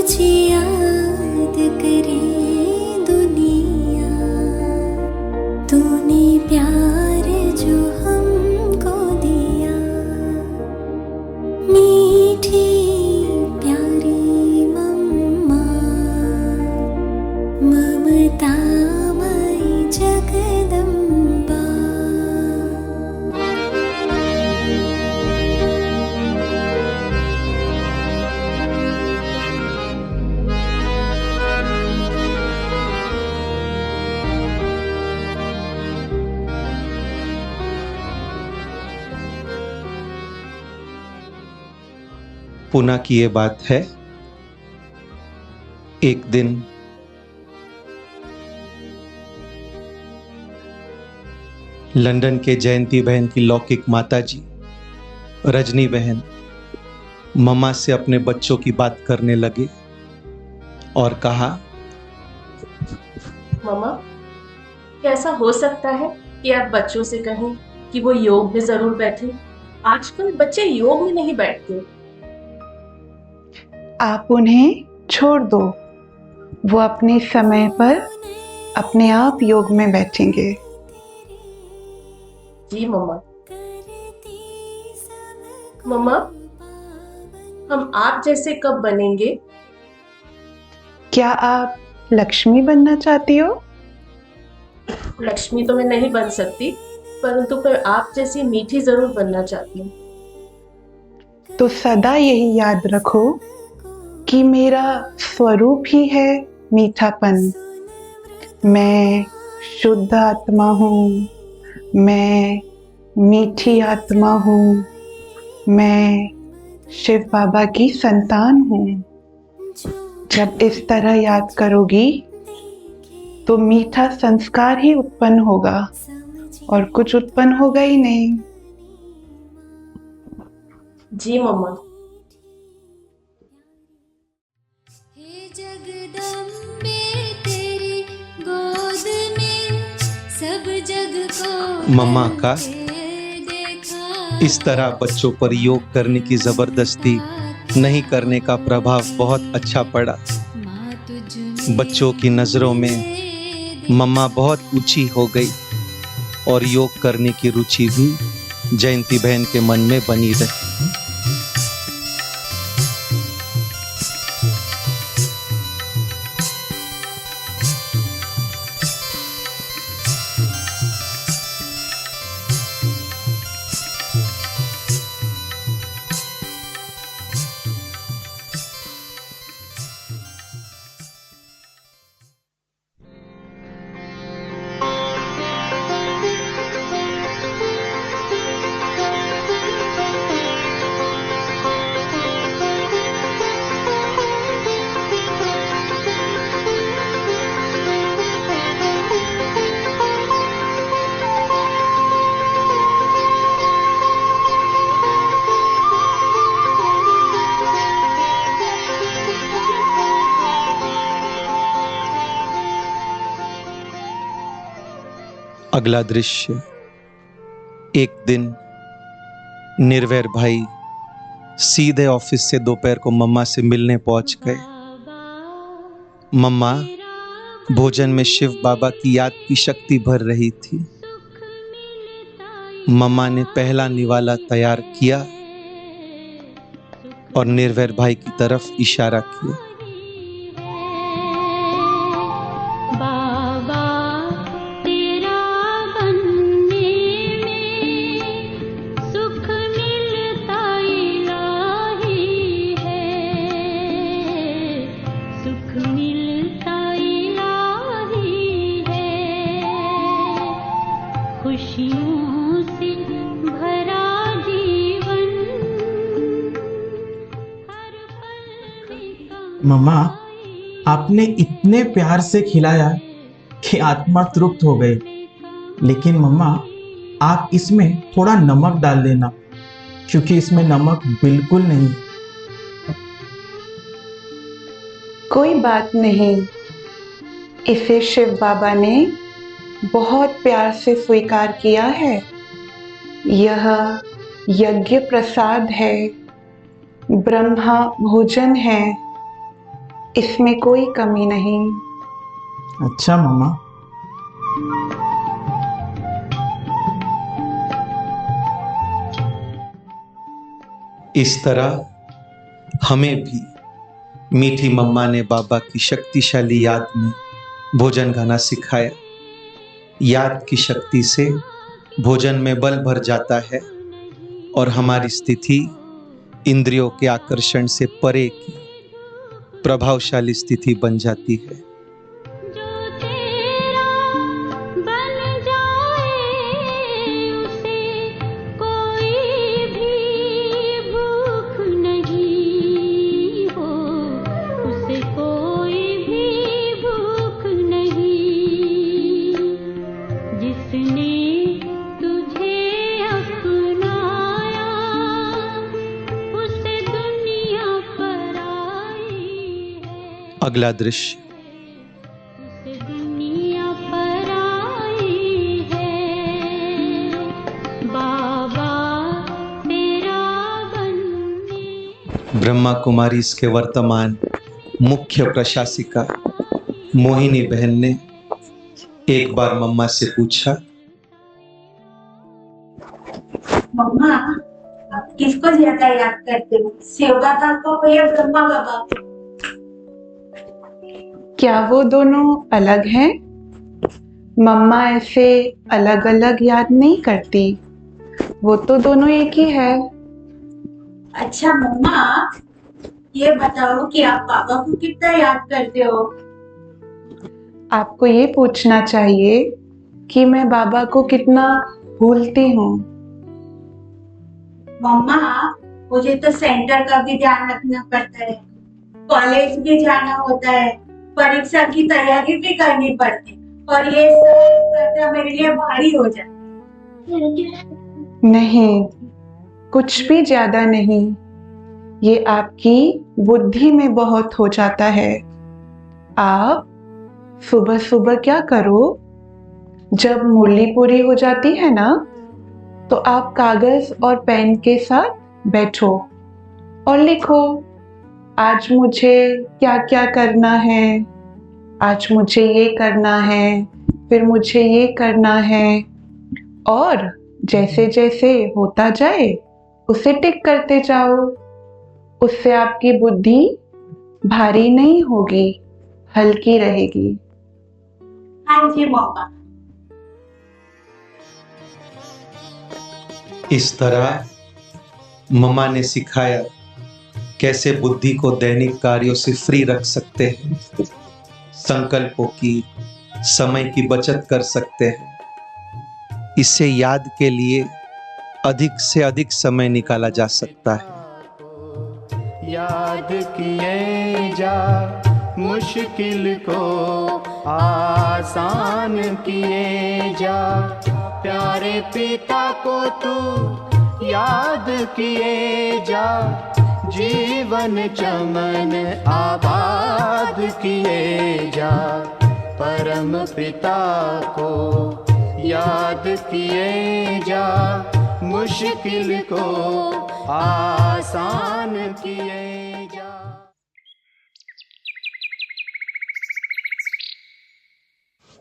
तुझे याद करे दुनिया, तूने प्यार जो हमको दिया, मीठी प्यारी मम्मा, ममतामयी जगदम्बा। पुना की ये बात है, एक दिन लंदन के जयंती बहन की लौकिक माताजी रजनी बहन मम्मा से अपने बच्चों की बात करने लगे और कहा, मम्मा, क्या ऐसा हो सकता है कि आप बच्चों से कहें कि वो योग में जरूर बैठे? आजकल बच्चे योग में नहीं बैठते। आप उन्हें छोड़ दो, वो अपने समय पर अपने आप योग में बैठेंगे। जी मम्मा। मम्मा, हम आप जैसे कब बनेंगे? क्या आप लक्ष्मी बनना चाहती हो? लक्ष्मी तो मैं नहीं बन सकती, परंतु मैं आप जैसी मीठी जरूर बनना चाहती हूँ। तो सदा यही याद रखो कि मेरा स्वरूप ही है मीठापन। मैं शुद्ध आत्मा हूँ, मैं मीठी आत्मा हूँ, मैं शिव बाबा की संतान हूँ। जब इस तरह याद करोगी तो मीठा संस्कार ही उत्पन्न होगा और कुछ उत्पन्न होगा ही नहीं। जी मम्मा। हे जगदम्बे तेरी गोद में सब जग को मम्मा का देखा, इस तरह बच्चों पर योग करने की जबरदस्ती नहीं करने का प्रभाव बहुत अच्छा पड़ा। बच्चों की नजरों में मम्मा बहुत ऊंची हो गई और योग करने की रुचि भी जयंती बहन के मन में बनी रही। अगला दृश्य, एक दिन निर्वैर भाई सीधे ऑफिस से दोपहर को मम्मा से मिलने पहुंच गए। मम्मा भोजन में शिव बाबा की याद की शक्ति भर रही थी। मम्मा ने पहला निवाला तैयार किया और निर्वैर भाई की तरफ इशारा किया। मम्मा, आपने इतने प्यार से खिलाया कि आत्मा तृप्त हो गई। लेकिन मम्मा, आप इसमें थोड़ा नमक डाल देना, क्योंकि इसमें नमक बिल्कुल नहीं। कोई बात नहीं, इसे शिव बाबा ने बहुत प्यार से स्वीकार किया है। यह यज्ञ प्रसाद है, ब्रह्मा भोजन है। इसमें कोई कमी नहीं। अच्छा मम्मा। इस तरह हमें भी मीठी मम्मा ने बाबा की शक्तिशाली याद में भोजन खाना सिखाया। याद की शक्ति से भोजन में बल भर जाता है और हमारी स्थिति इंद्रियों के आकर्षण से परे की प्रभावशाली स्थिति बन जाती है। जो तेरा बन जाए उसे कोई भी भूख नहीं हो, उसे कोई भी भूख नहीं। जिसने तुझे अपनाया उसे दुनिया पर आई है। अगला दृश्य। उसे दुनिया पर आई है। बाबा तेरा बनने। ब्रह्मा कुमारी इसके वर्तमान मुख्य प्रशासिका मोहिनी बहन ने एक बार मम्मा से पूछा, मम्मा, आप किसको ज्यादा याद करते हो, शिव बाबा को या ब्रह्मा बाबा को? क्या वो दोनों अलग हैं? मम्मा ऐसे अलग अलग याद नहीं करती, वो तो दोनों एक ही है। अच्छा मम्मा, ये बताओ कि आप पापा को कितना याद करते हो? आपको ये पूछना चाहिए कि मैं बाबा को कितना भूलती हूँ। मम्मा, मुझे तो सेंटर का भी ध्यान रखना पड़ता है, कॉलेज भी जाना होता है, परीक्षा की तैयारी भी करनी पड़ती है, और ये सब करना मेरे लिए भारी हो जाता है। नहीं, कुछ भी ज्यादा नहीं, ये आपकी बुद्धि में बहुत हो जाता है। आप सुबह सुबह क्या करो, जब मुरली पूरी हो जाती है ना, तो आप कागज और पेन के साथ बैठो और लिखो, आज मुझे क्या क्या करना है, आज मुझे ये करना है, फिर मुझे ये करना है, और जैसे जैसे होता जाए उसे टिक करते जाओ। उससे आपकी बुद्धि भारी नहीं होगी, हल्की रहेगी। हाँ जी मम्मा। इस तरह मम्मा ने सिखाया कैसे बुद्धि को दैनिक कार्यों से फ्री रख सकते हैं, संकल्पों की, समय की बचत कर सकते हैं। इससे याद के लिए अधिक से अधिक समय निकाला जा सकता है। याद किए जा, मुश्किल को आसान किए जा, प्यारे पिता को तू याद किए जा, जीवन चमन आबाद किए जा, परम पिता को याद किए जा, मुश्किल को आसान किए जा।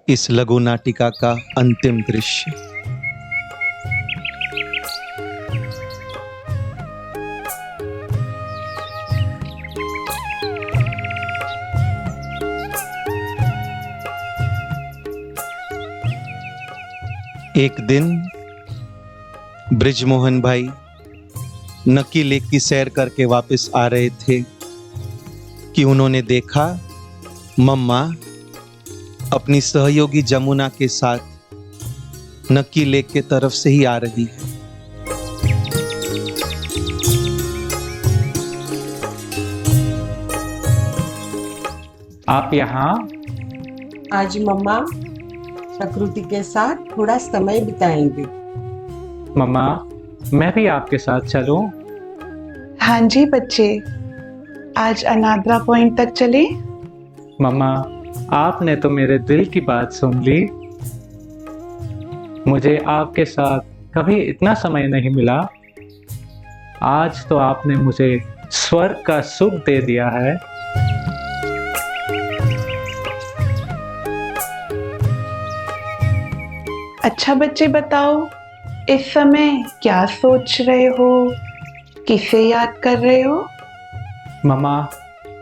इस लघु नाटिका का अंतिम दृश्य। एक दिन ब्रिजमोहन भाई नक्की लेक की सैर करके वापस आ रहे थे कि उन्होंने देखा मम्मा अपनी सहयोगी जमुना के साथ नक्की लेक के तरफ से ही आ रही है। आप यहाँ? आज मम्मा प्रकृति के साथ थोड़ा समय बिताएंगे। मम्मा, मैं भी आपके साथ चलूं? हाँ जी बच्चे, आज अनाद्रा पॉइंट तक चले। मम्मा, आपने तो मेरे दिल की बात सुन ली। मुझे आपके साथ कभी इतना समय नहीं मिला। आज तो आपने मुझे स्वर्ग का सुख दे दिया है। अच्छा बच्चे बताओ, इस समय क्या सोच रहे हो? किसे याद कर रहे हो? मम्मा,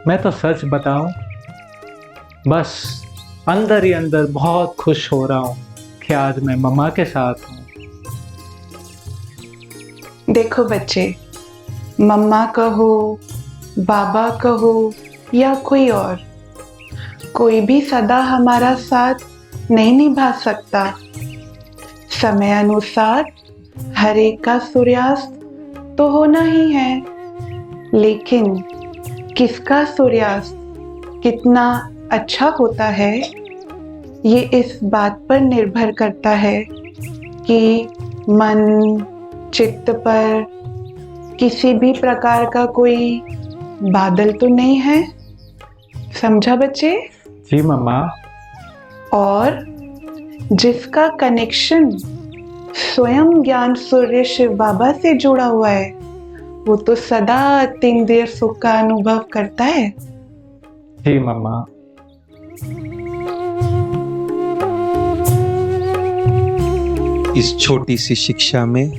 मैं तो सच बताऊं, बस अंदर ही अंदर बहुत खुश हो रहा हूँ कि आज मैं मम्मा के साथ हूँ। देखो बच्चे, मम्मा कहो, बाबा कहो या कोई और, कोई भी सदा हमारा साथ नहीं निभा सकता। समय अनुसार हर एक का सूर्यास्त तो होना ही है, लेकिन किसका सूर्यास्त कितना अच्छा होता है, ये इस बात पर निर्भर करता है कि मन चित्त पर किसी भी प्रकार का कोई बादल तो नहीं है। समझा बच्चे? जी मम्मा। और जिसका कनेक्शन स्वयं ज्ञान सूर्य शिव बाबा से जुड़ा हुआ है, वो तो सदा अतीन्द्रिय सुख का अनुभव करता है। जी मम्मा। इस छोटी सी शिक्षा में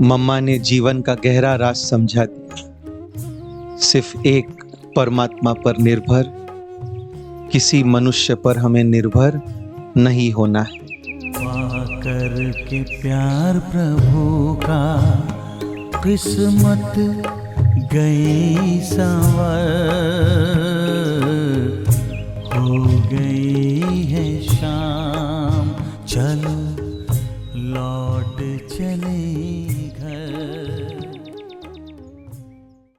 मम्मा ने जीवन का गहरा राज समझा दिया। सिर्फ एक परमात्मा पर निर्भर, किसी मनुष्य पर हमें निर्भर नहीं होना है। पाकर के प्यार प्रभु का किस्मत गई संवर।